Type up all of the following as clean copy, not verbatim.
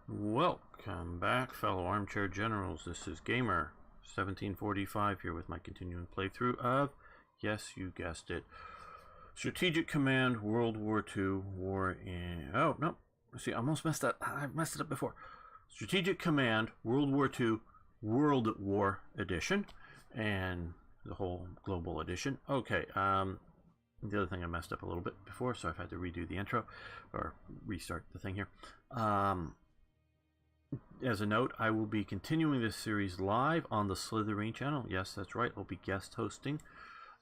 Welcome back, fellow armchair generals. This is Gamer 1745 here with my continuing playthrough of, yes, you guessed it, Strategic Command World War II War in... Oh, no. See, I almost messed up. I messed it up before. Strategic Command World War II World War Edition and the whole global edition. Okay, the other thing I messed up a little bit before, so I've had to redo the intro or restart the thing here. As a note, I will be continuing this series live on the Slytherin channel. Yes, that's right. I'll be guest hosting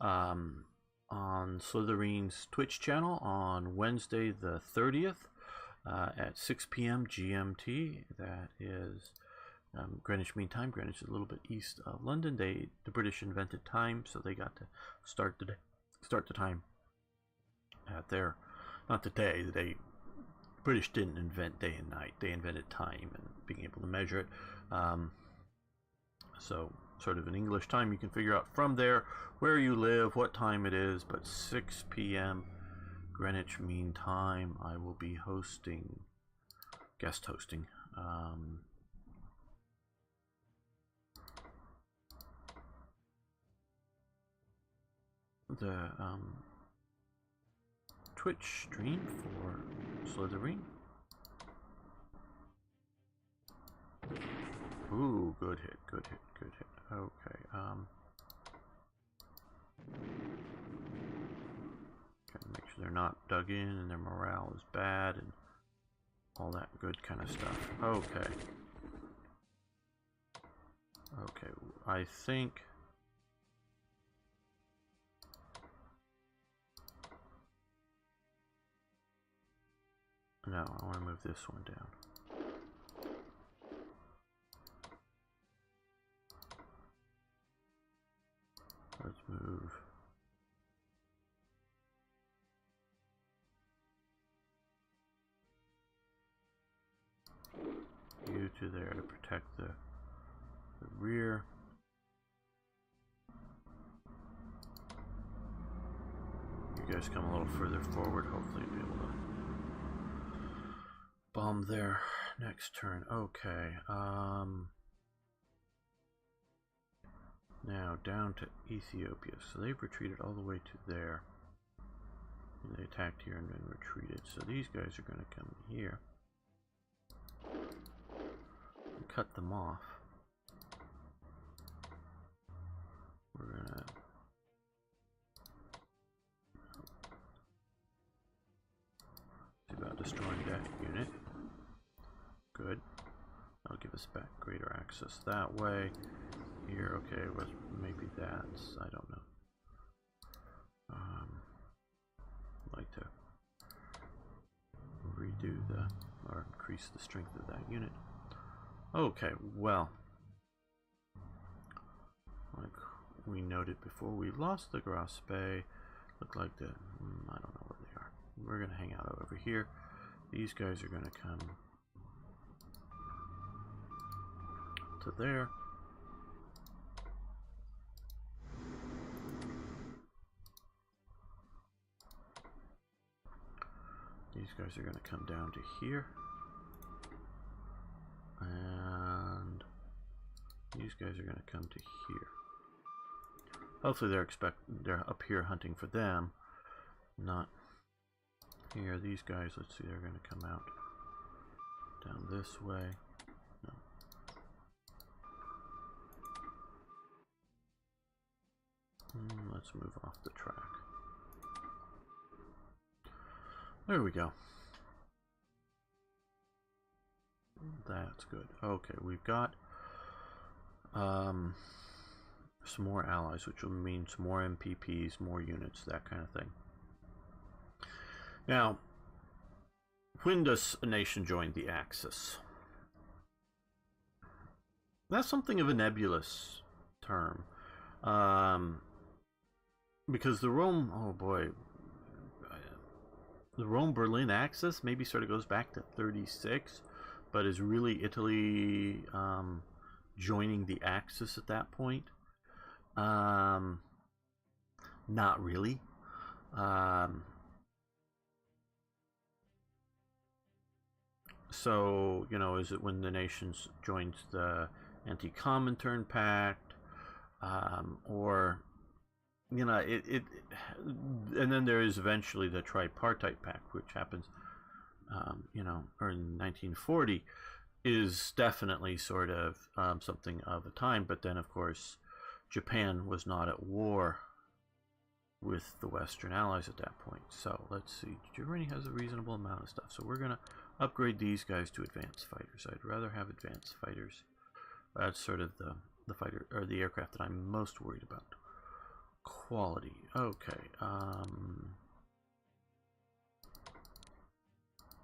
on Slytherin's Twitch channel on Wednesday the 30th at 6 p.m. GMT. That is Greenwich Mean Time. Greenwich is a little bit east of London. The British invented time, so they got to start the time at their, not the day. The British didn't invent day and night. They invented time and being able to measure it. So sort of in English time, you can figure out from there where you live, what time it is. But 6 p.m. Greenwich Mean Time, I will be guest hosting. The Twitch stream for Slytherin. Ooh, good hit, good hit, good hit. Okay, gotta make sure they're not dug in and their morale is bad and all that good kind of stuff. Okay. Okay, I think... No, I want to move this one down. Let's move you to there to protect the rear. You guys come a little further forward, hopefully you'll be able to bomb their next turn. Okay. Now down to Ethiopia. So they've retreated all the way to there. And they attacked here and then retreated. So these guys are going to come here and cut them off. We're going to see about destroying that unit. Good. That'll give us back greater access that way. Here, okay, well, maybe that's, I don't know. I'd like to redo or increase the strength of that unit. Okay, well, like we noted before, we lost the Grospe. Look like I don't know where they are. We're going to hang out over here. These guys are going to come to there. These guys are going to come down to here. And these guys are going to come to here. Hopefully they're up here hunting for them, not here. These guys, let's see, they're going to come out down this way. No. Let's move off the track. There we go. That's good. Okay, we've got some more allies, which will mean some more MPPs, more units, that kind of thing. Now, when does a nation join the Axis? That's something of a nebulous term. Because the Rome, oh boy, the Rome-Berlin Axis maybe sort of goes back to 36, but is really Italy joining the Axis at that point? Not really. So, you know, is it when the nations joins the Anti-Comintern Pact, or, you know, and then there is eventually the Tripartite Pact, which happens, you know, or in 1940, is definitely sort of something of a time. But then, of course, Japan was not at war with the Western Allies at that point. So let's see. Germany has a reasonable amount of stuff. So we're going to upgrade these guys to advanced fighters. I'd rather have advanced fighters. That's sort of the fighter or the aircraft that I'm most worried about. Quality. Okay.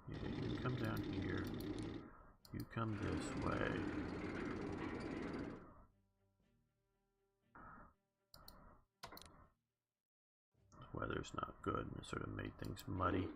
Yeah, you come down here. You come this way. The weather's not good, and it sort of made things muddy.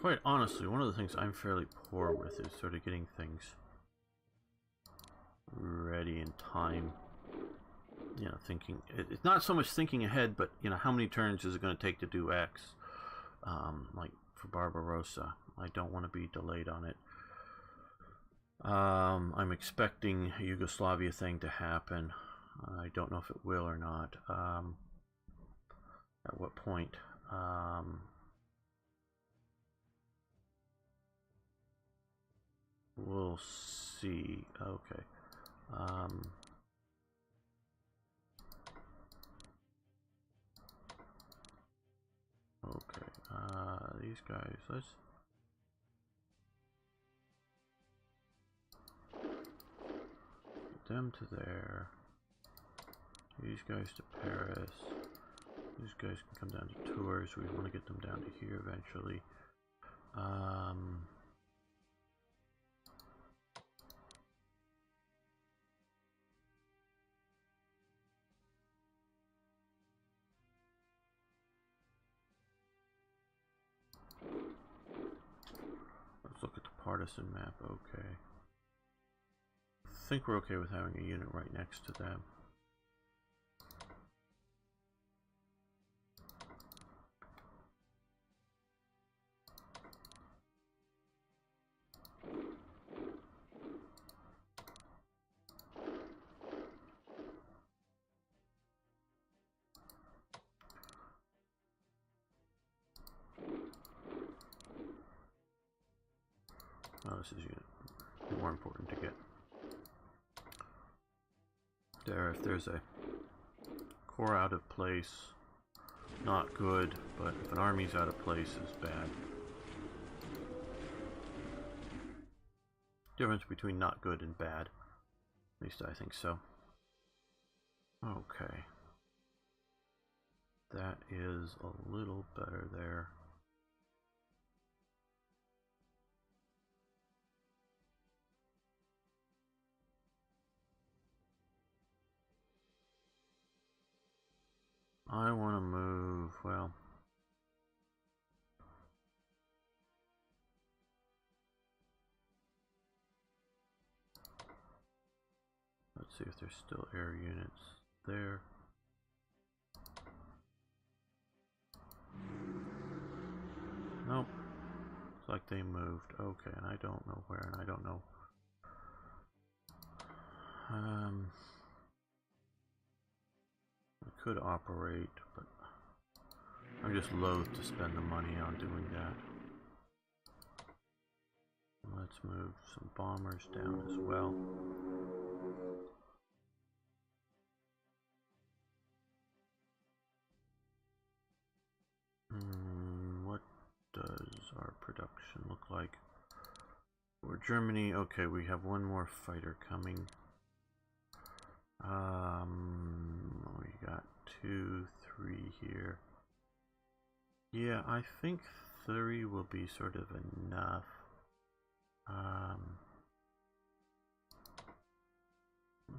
Quite honestly, one of the things I'm fairly poor with is sort of getting things ready in time. You know, thinking, it's not so much thinking ahead, but, you know, how many turns is it going to take to do X? Like for Barbarossa, I don't want to be delayed on it. I'm expecting a Yugoslavia thing to happen. I don't know if it will or not. At what point? We'll see. Okay. Okay. These guys, let's get them to there. These guys to Paris. These guys can come down to Tours. We want to get them down to here eventually. Let's look at the partisan map. Okay. I think we're okay with having a unit right next to them. Oh, this is more important to get there. If there's a corps out of place, not good, but if an army's out of place, is bad. Difference between not good and bad. At least I think so. Okay. That is a little better there. I want to move, well, let's see if there's still air units there. Nope. It's like they moved. Okay, and I don't know where, and I don't know. could operate, but I'm just loath to spend the money on doing that. Let's move some bombers down as well. What does our production look like? For Germany, okay, we have one more fighter coming. We got 2, 3 here. Yeah, I think 3 will be sort of enough.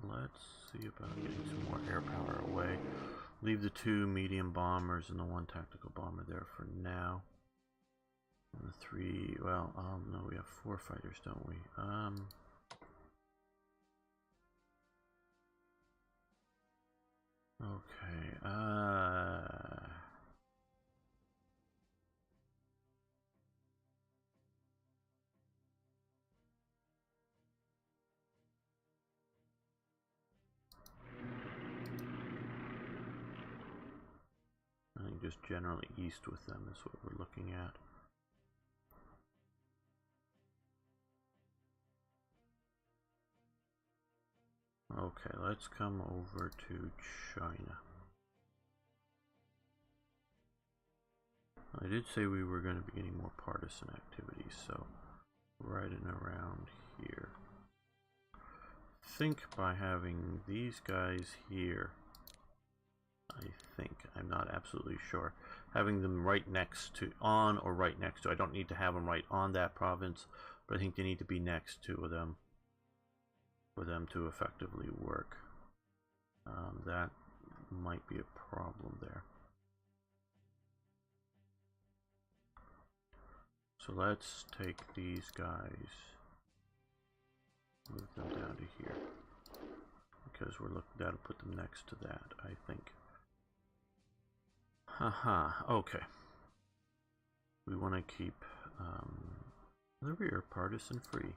Let's see about getting some more air power away. Leave the 2 medium bombers and the 1 tactical bomber there for now. And the 3, well, no, we have 4 fighters, don't we? Okay, I think just generally east with them is what we're looking at. Okay, let's come over to China. I did say we were going to be getting more partisan activities, so right in around here. I think by having these guys here, I'm not absolutely sure, having them right next to, on or right next to, I don't need to have them right on that province, but I think they need to be next to them for them to effectively work. That might be a problem there. So let's take these guys, move them down to here, because we're looking, that'll put them next to that, I think. Haha, okay. We want to keep the rear partisan free.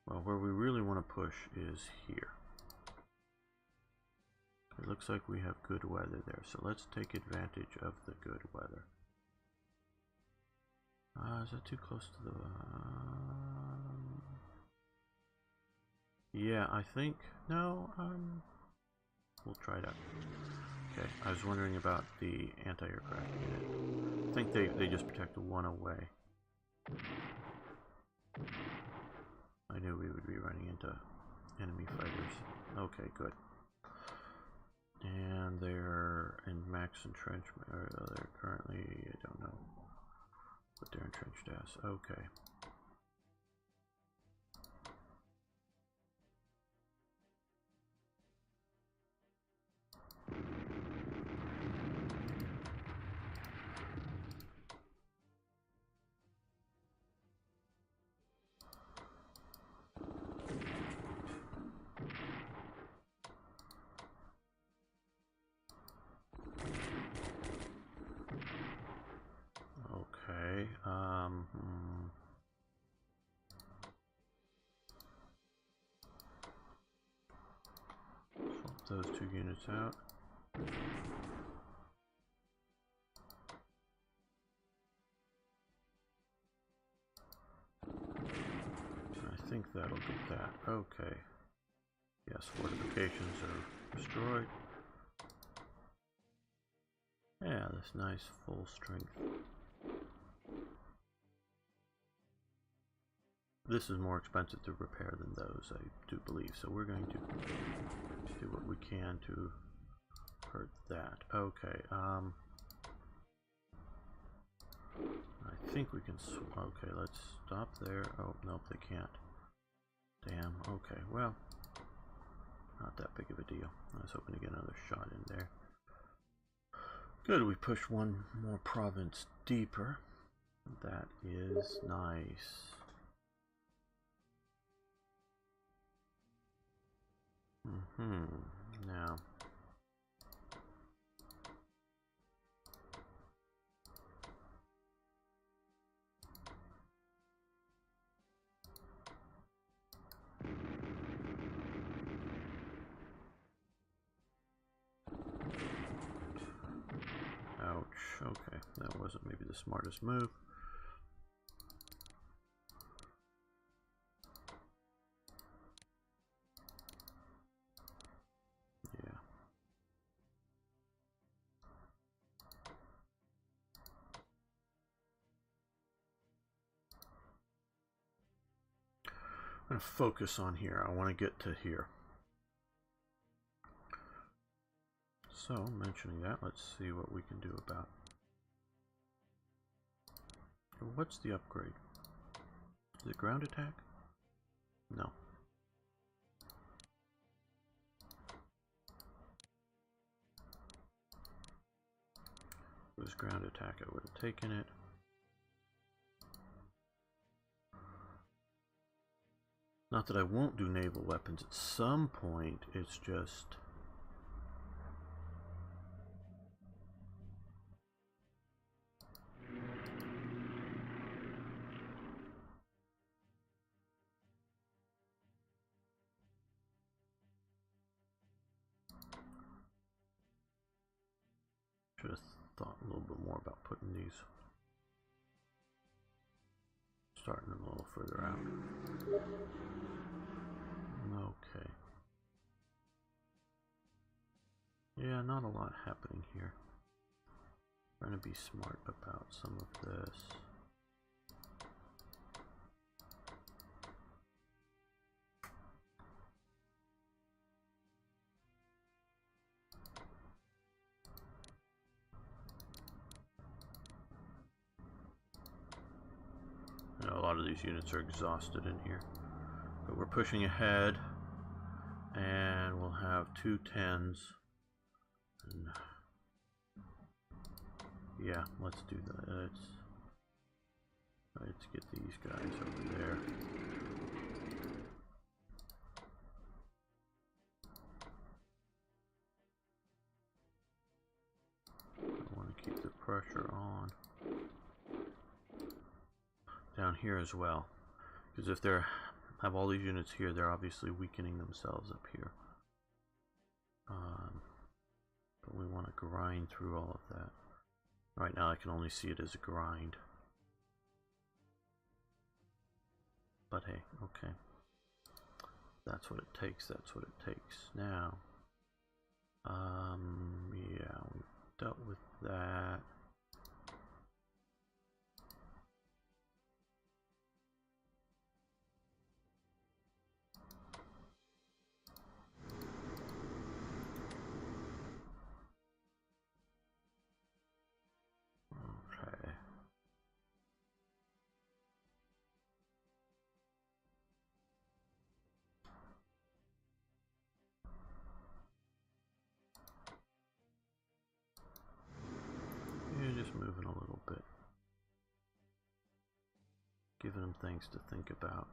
Well, where we really want to push is here. It looks like we have good weather there, so let's take advantage of the good weather. Is that too close to the... yeah, I think... no, we'll try it out. Okay, I was wondering about the anti-aircraft unit. I think they just protected 1 away. I knew we would be running into enemy fighters. Okay, good. And they're in max entrenchment, or they're currently, I don't know what they're entrenched as. Okay. Swap those 2 units out. I think that'll get that. Okay. Yes, fortifications are destroyed. Yeah, this nice full strength. This is more expensive to repair than those, I do believe, so we're going to do what we can to hurt that. Okay, I think we can, okay, let's stop there. Oh, nope, they can't. Damn, okay, well, not that big of a deal. I was hoping to get another shot in there. Good, we push 1 more province deeper. That is nice. Now, Okay, that wasn't maybe the smartest move. Yeah. I'm going to focus on here. I want to get to here. So, mentioning that, let's see what we can do about it. What's the upgrade? Is it ground attack? No. If it was ground attack, I would have taken it. Not that I won't do naval weapons at some point, it's just... should have thought a little bit more about putting these, starting them a little further out. Okay. Yeah, not a lot happening here. Trying to be smart about some of this. You know, a lot of these units are exhausted in here. But we're pushing ahead, and we'll have 2 10s. And yeah, let's do that. Let's get these guys over there. I want to keep the pressure on down here as well, because if they're have all these units here, they're obviously weakening themselves up here. But we want to grind through all of that. Right now I can only see it as a grind. But hey, okay. That's what it takes, that's what it takes. Now, yeah, we've dealt with that. Just moving a little bit, giving them things to think about.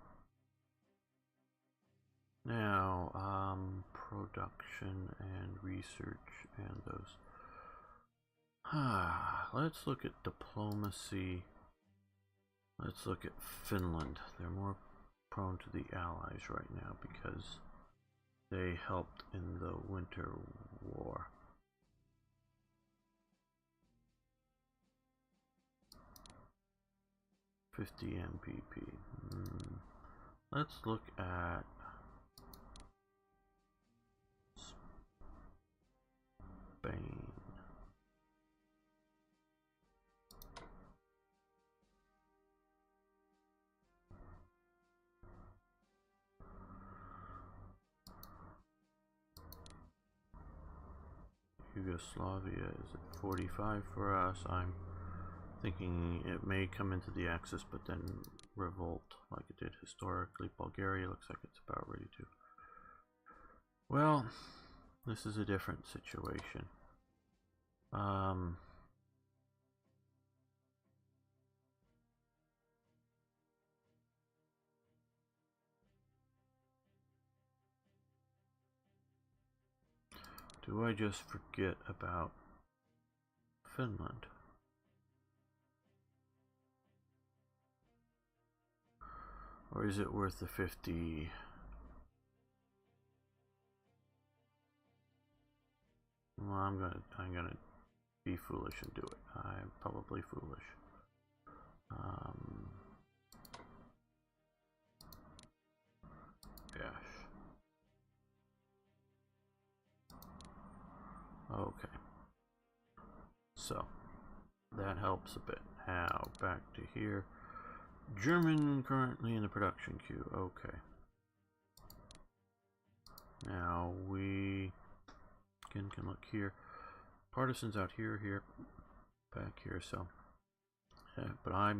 Now, production and research and those. Let's look at diplomacy. Let's look at Finland. They're more prone to the Allies right now because they helped in the Winter War. $50 MPP. Let's look at Spain. Yugoslavia is at 45 for us. I'm thinking it may come into the Axis but then revolt like it did historically. Bulgaria looks like it's about ready to. Well, this is a different situation. Do I just forget about Finland? Or is it worth the 50? Well, I'm gonna be foolish and do it. I'm probably foolish. Gosh. Okay. So that helps a bit. Now back to here. German currently in the production queue. Okay. Now we can look here. Partisans out here, back here. So, yeah, but I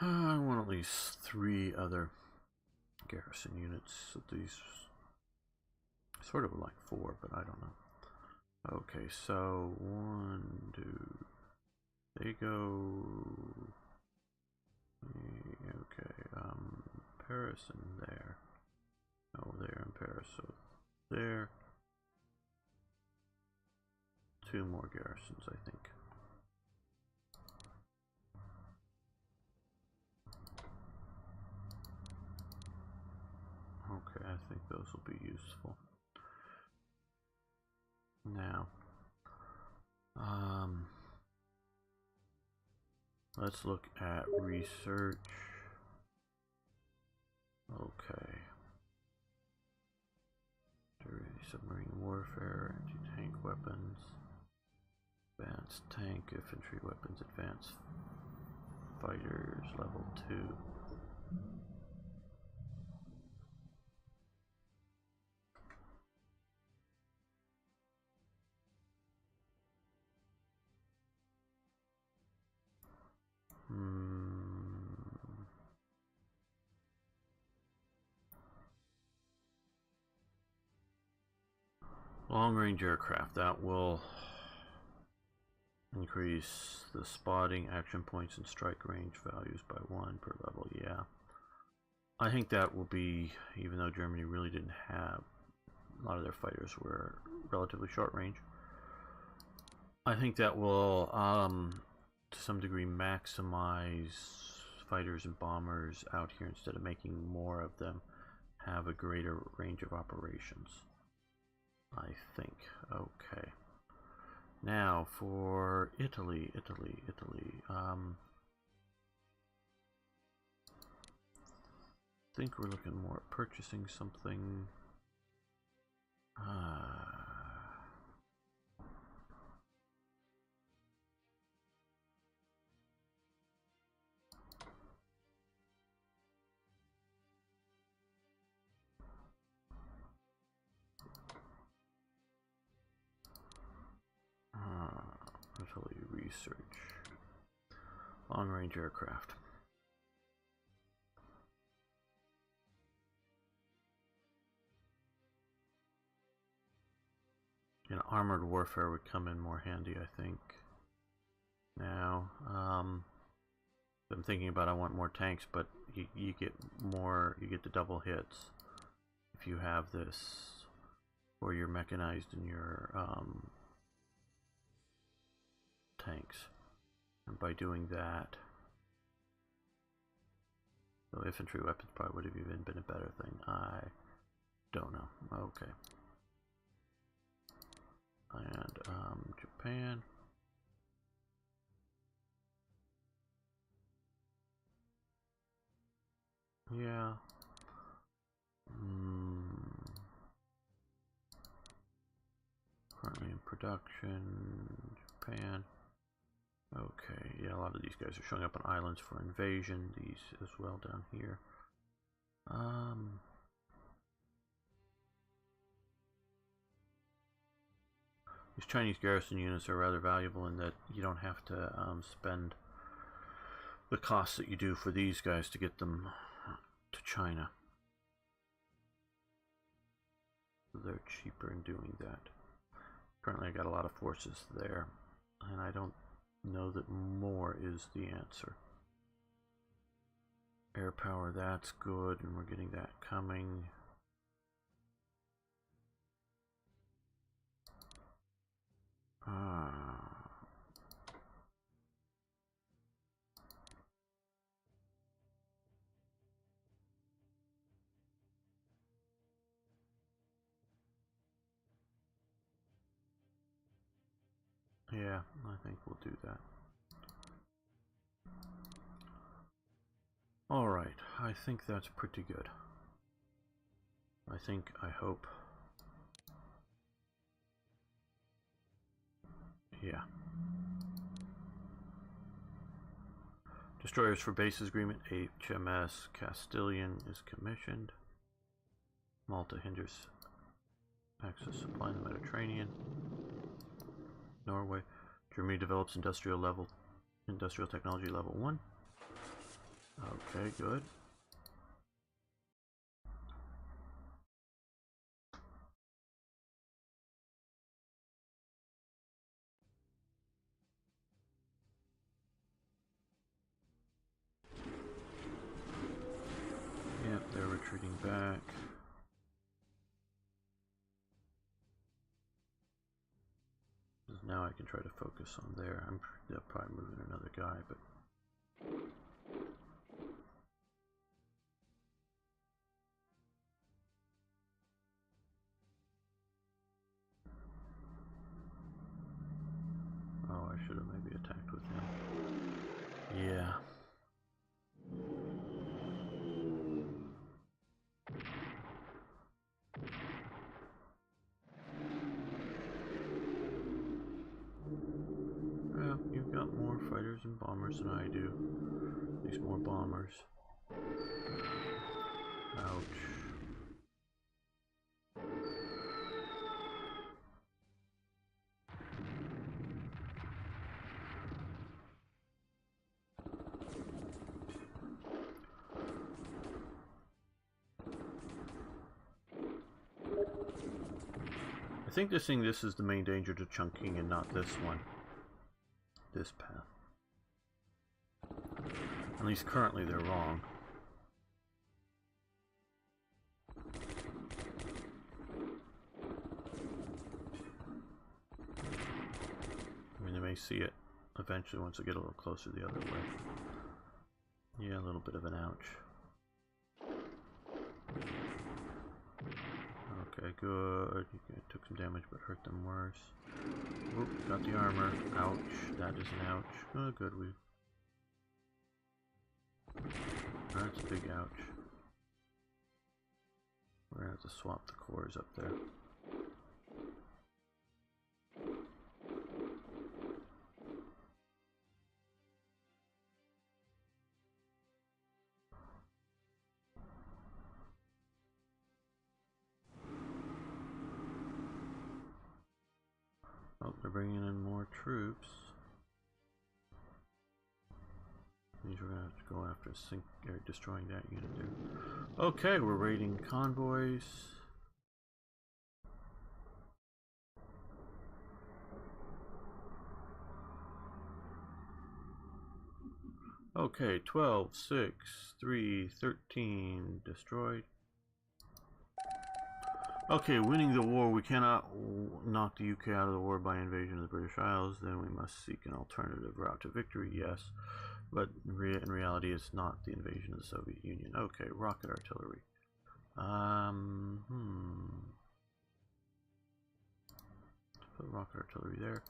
want at least 3 other garrison units. These sort of like 4, but I don't know. Okay, so 1, 2. They go. Okay, Paris and there. Oh, there in Paris. So there. 2 more garrisons, I think. Okay, I think those will be useful. Now, let's look at research. Okay. Submarine warfare, anti-tank weapons, advanced tank infantry weapons, advanced fighters, level 2. Long-range aircraft, that will increase the spotting, action points, and strike range values by 1 per level. Yeah, I think that will be, even though Germany really didn't have, a lot of their fighters were relatively short range. I think that will, to some degree, maximize fighters and bombers out here instead of making more of them have a greater range of operations. I think. Okay. Now for Italy. I think we're looking more at purchasing something. Italy research. Long-range aircraft. And armored warfare would come in more handy, I think. Now, I'm thinking about, I want more tanks, but you get more, you get the double hits if you have this, or you're mechanized in your tanks. And by doing that, so infantry weapons probably would have even been a better thing. I don't know. Okay. And Japan. Yeah. Currently in production. Japan. Okay, yeah, a lot of these guys are showing up on islands for invasion. These as well down here. These Chinese garrison units are rather valuable in that you don't have to spend the costs that you do for these guys to get them to China. They're cheaper in doing that. Currently I got a lot of forces there, and I don't know that more is the answer. Air power, that's good, and we're getting that coming. Yeah, I think we'll do that. Alright, I think that's pretty good. I hope. Yeah. Destroyers for bases agreement. HMS Castilian is commissioned. Malta hinders access supply in the Mediterranean. Norway. Germany develops industrial technology level 1. Okay, good. Yep, they're retreating back. Now I can try to focus on there. They'll probably move in another guy, but oh, I should have maybe attacked with him. Yeah. Well, you've got more fighters and bombers than I do. At least more bombers. Ouch. I think this is the main danger to chunking and not this one. This path. At least currently they're wrong. I mean, they may see it eventually once they get a little closer the other way. Yeah, a little bit of an ouch. Okay, good. You took some damage but hurt them worse. Oop, got the armor. Ouch. That is an ouch. Oh, good. That's a big ouch. We're gonna have to swap the cores up there. Oh, they're bringing in more troops. Means we're gonna have to go after destroying that unit there. Okay, we're raiding convoys. Okay, 12, 6, 3, 13 destroyed. Okay, winning the war. We cannot knock the UK out of the war by invasion of the British Isles. Then we must seek an alternative route to victory, yes. But in reality, it's not the invasion of the Soviet Union. Okay, rocket artillery. Put rocket artillery there.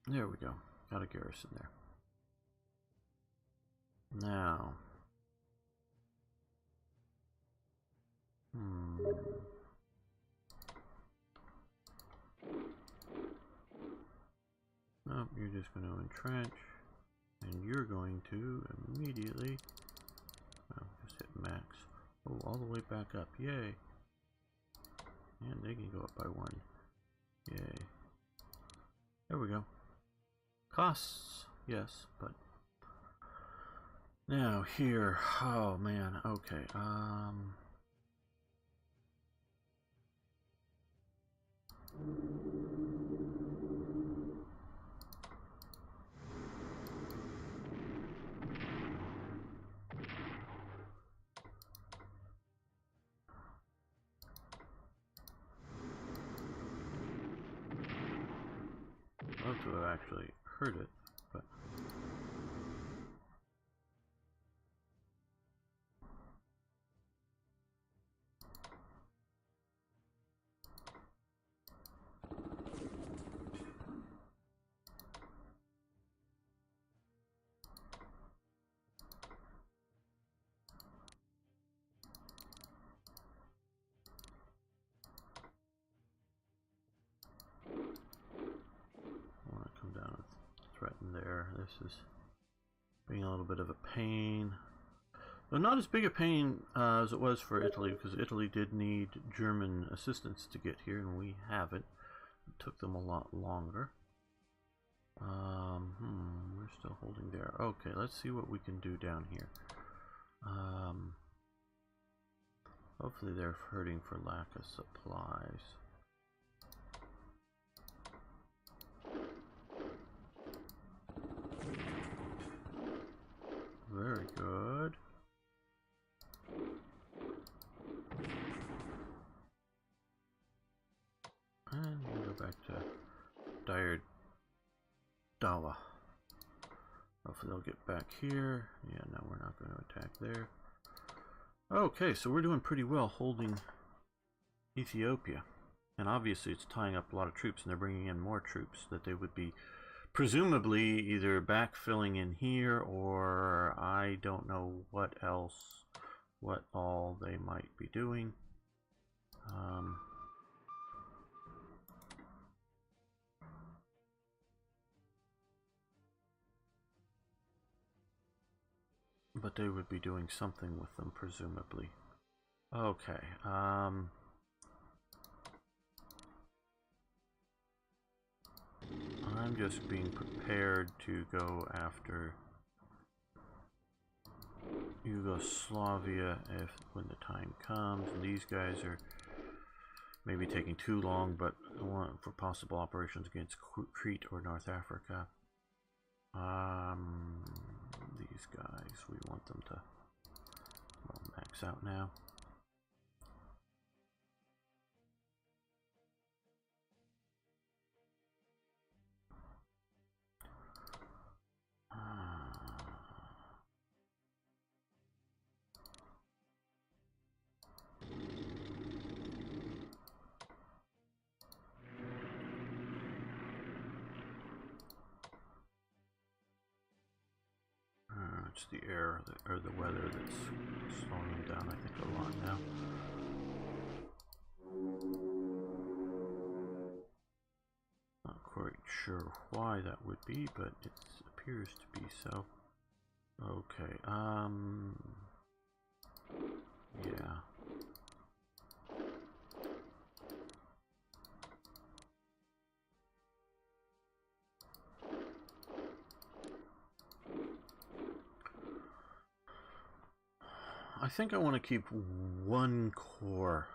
There we go. Got a garrison there. Now. Nope, you're just going to entrench. And you're going to immediately... Oh, just hit max. Oh, all the way back up. Yay. And they can go up by 1. Yay. There we go. Costs, yes, but... Now, here. Oh, man. Okay, love to have actually heard it, but a little bit of a pain. Though not as big a pain as it was for Italy, because Italy did need German assistance to get here, and we haven't. It took them a lot longer. We're still holding there. Okay, let's see what we can do down here. Hopefully they're hurting for lack of supplies. Very good. And you can go back to Dire Dawa. Hopefully they'll get back here. Yeah, no, we're not going to attack there. Okay, so we're doing pretty well holding Ethiopia. And obviously it's tying up a lot of troops, and they're bringing in more troops that they would be presumably either backfilling in here, or I don't know what else, what all they might be doing. But they would be doing something with them, presumably. Okay, I'm just being prepared to go after Yugoslavia when the time comes. And these guys are maybe taking too long, but I want for possible operations against Crete or North Africa. These guys, we want them to max out now. It's the air or the weather that's slowing them down, I think, a lot now. Not quite sure why that would be, but it appears to be so. Okay, yeah. I think I want to keep one corps.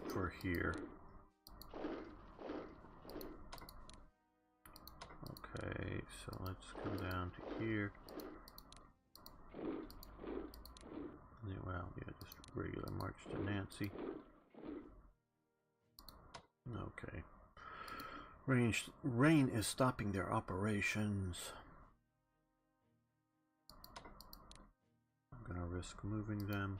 For here. Okay, so let's come down to here. Well, yeah, just regular march to Nancy. Okay. Rain is stopping their operations. I'm gonna risk moving them.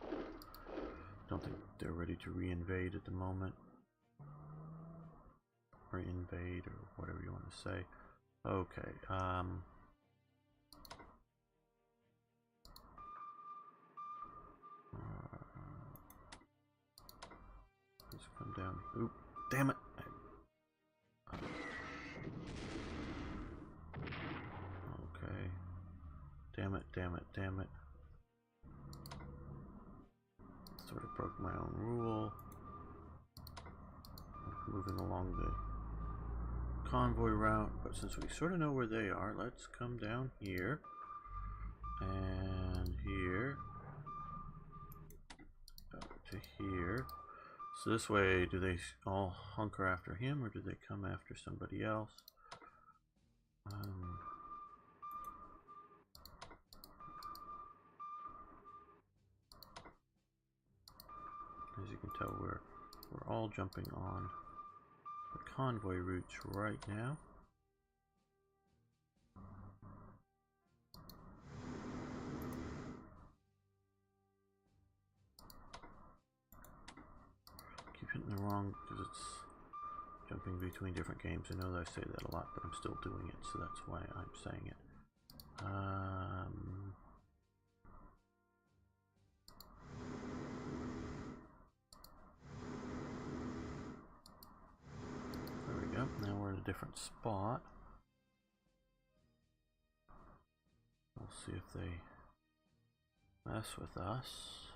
Don't think they're ready to re-invade at the moment. Or invade, or whatever you want to say. Okay, let's come down. Oop, damn it! Okay. Damn it, damn it, damn it. Sort of broke my own rule. Moving along the convoy route, but since we sort of know where they are, let's come down here and here to here. So this way, do they all hunker after him, or do they come after somebody else? As you can tell, we're all jumping on the convoy routes right now. Keep hitting the wrong because it's jumping between different games. I know that I say that a lot, but I'm still doing it, so that's why I'm saying it. Yep, now we're in a different spot. We'll see if they mess with us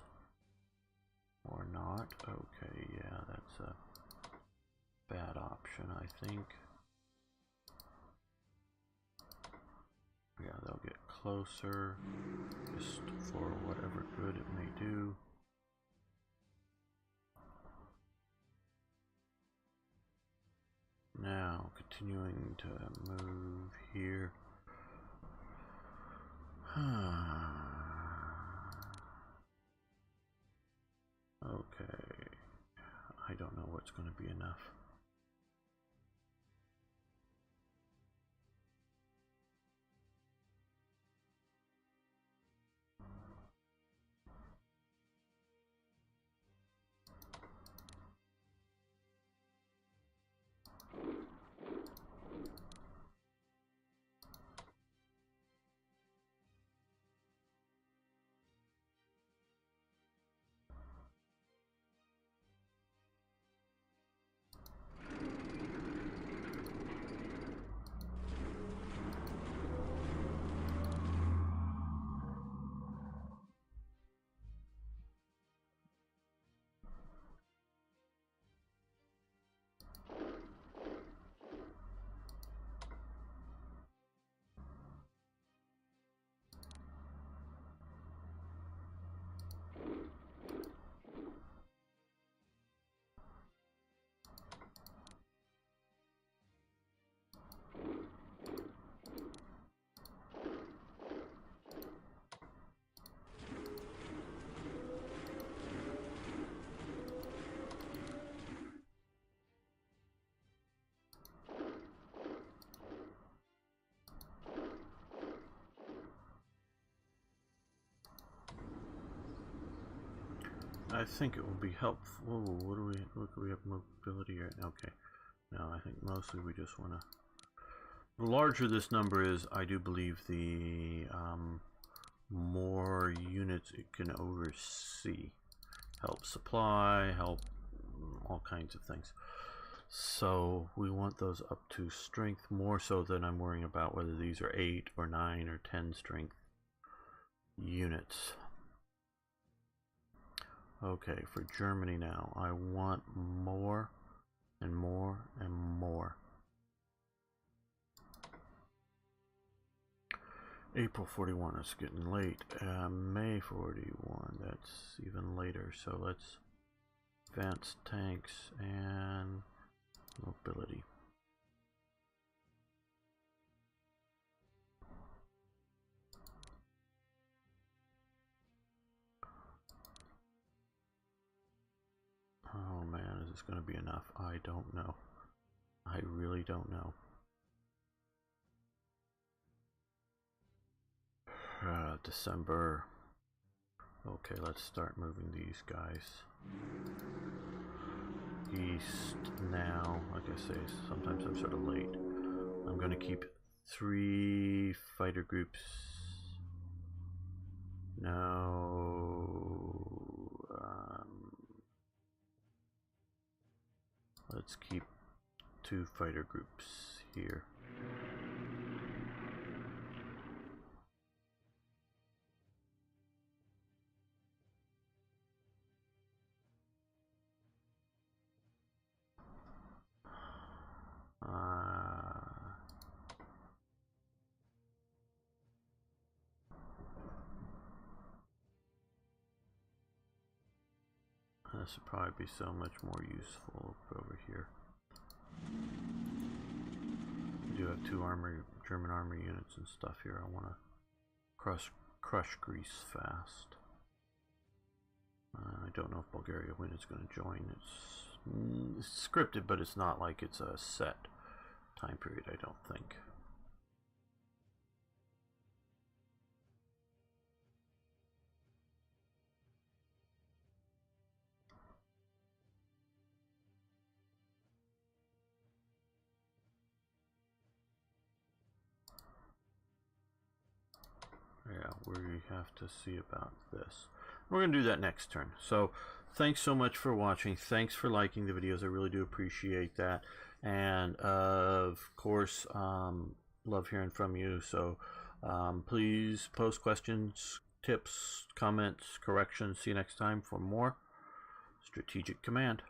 or not. Okay, yeah, that's a bad option, I think. Yeah, they'll get closer just for whatever good it may do. Now, continuing to move here. Okay, I don't know what's going to be enough. I think it will be helpful. Whoa, what do we have mobility here? Okay. No, I think mostly we just want to. The larger this number is, I do believe the more units it can oversee. Help supply, help all kinds of things. So we want those up to strength more so than I'm worrying about whether these are 8 or 9 or 10 strength units. Okay, for Germany now, I want more and more and more. April 41 is getting late. May 41, that's even later. So let's advance tanks and mobility. Oh man, is this going to be enough? I don't know. I really don't know. December. Okay, let's start moving these guys east now. Like I say, sometimes I'm sort of late. I'm going to keep 3 fighter groups. No. Let's keep 2 fighter groups here. This would probably be so much more useful over here. We do have 2 German armor units and stuff here. I want to crush Greece fast. I don't know if Bulgaria when it's going to join. It's scripted, but it's not like it's a set time period, I don't think. Yeah, we have to see about this. We're going to do that next turn. So thanks so much for watching. Thanks for liking the videos. I really do appreciate that. And of course, love hearing from you. So please post questions, tips, comments, corrections. See you next time for more Strategic Command.